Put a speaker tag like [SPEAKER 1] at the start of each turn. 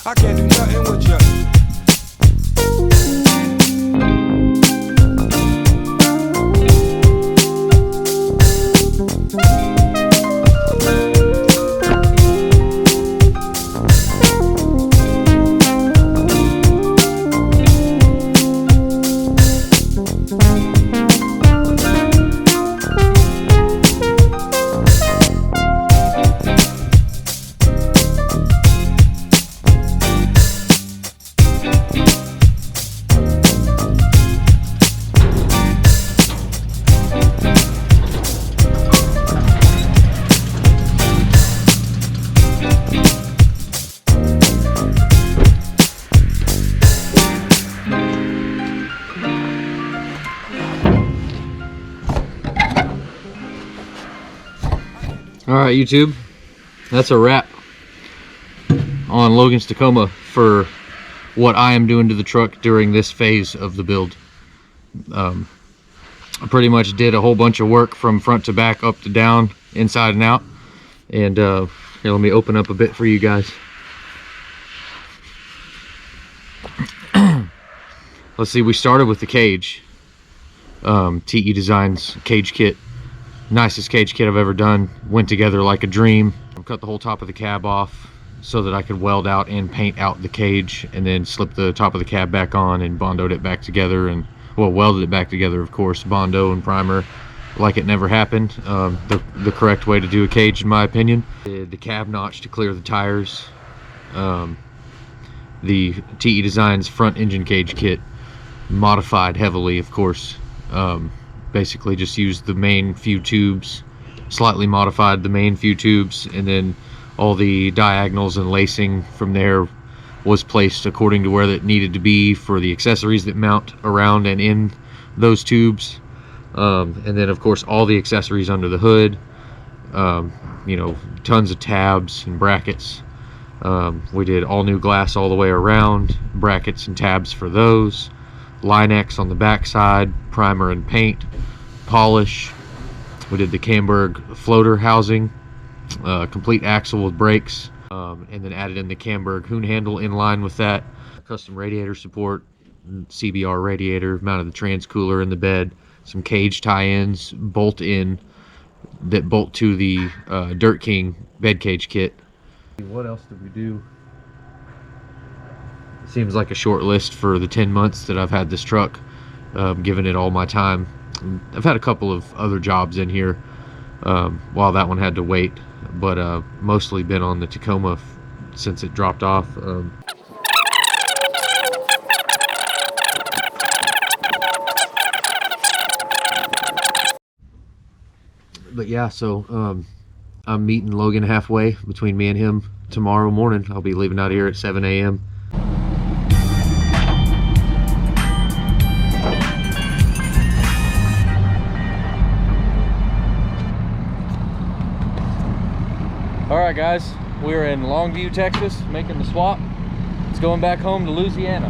[SPEAKER 1] I can't do nothing with you.
[SPEAKER 2] Alright, YouTube, that's a wrap on Logan's Tacoma for what I am doing to the truck during this phase of the build. I pretty much did a whole bunch of work from front to back, up to down, inside and out. And here, let me open up a bit for you guys. Let's see, we started with the cage. TE Designs cage kit. Nicest cage kit I've ever done. Went together like a dream. I cut the whole top of the cab off so that I could weld out and paint out the cage, and then slip the top of the cab back on and bondoed it back together, and well, welded it back together, of course, bondo and primer like it never happened. The correct way to do a cage, in my opinion. The cab notch to clear the tires. The TE Designs front engine cage kit, modified heavily, of course. Basically just used the main few tubes, slightly modified the main few tubes, and then all the diagonals and lacing from there was placed according to where it needed to be for the accessories that mount around and in those tubes. And then of course all the accessories under the hood, you know, tons of tabs and brackets. We did all new glass all the way around, brackets and tabs for those. Line-X on the back side, primer and paint, polish. We did the Camberg floater housing, complete axle with brakes, and then added in the Camberg hoon handle in line with that. Custom radiator support, CBR radiator, mounted the trans cooler in the bed, some cage tie-ins, bolt in, that bolt to the Dirt King bed cage kit. What else did we do? Seems like a short list for the 10 months that I've had this truck, giving it all my time. I've had a couple of other jobs in here while that one had to wait, but mostly been on the Tacoma since it dropped off. But yeah, so I'm meeting Logan halfway between me and him tomorrow morning. I'll be leaving out here at 7 a.m. Alright guys, we're in Longview, Texas, making the swap. It's going back home to Louisiana.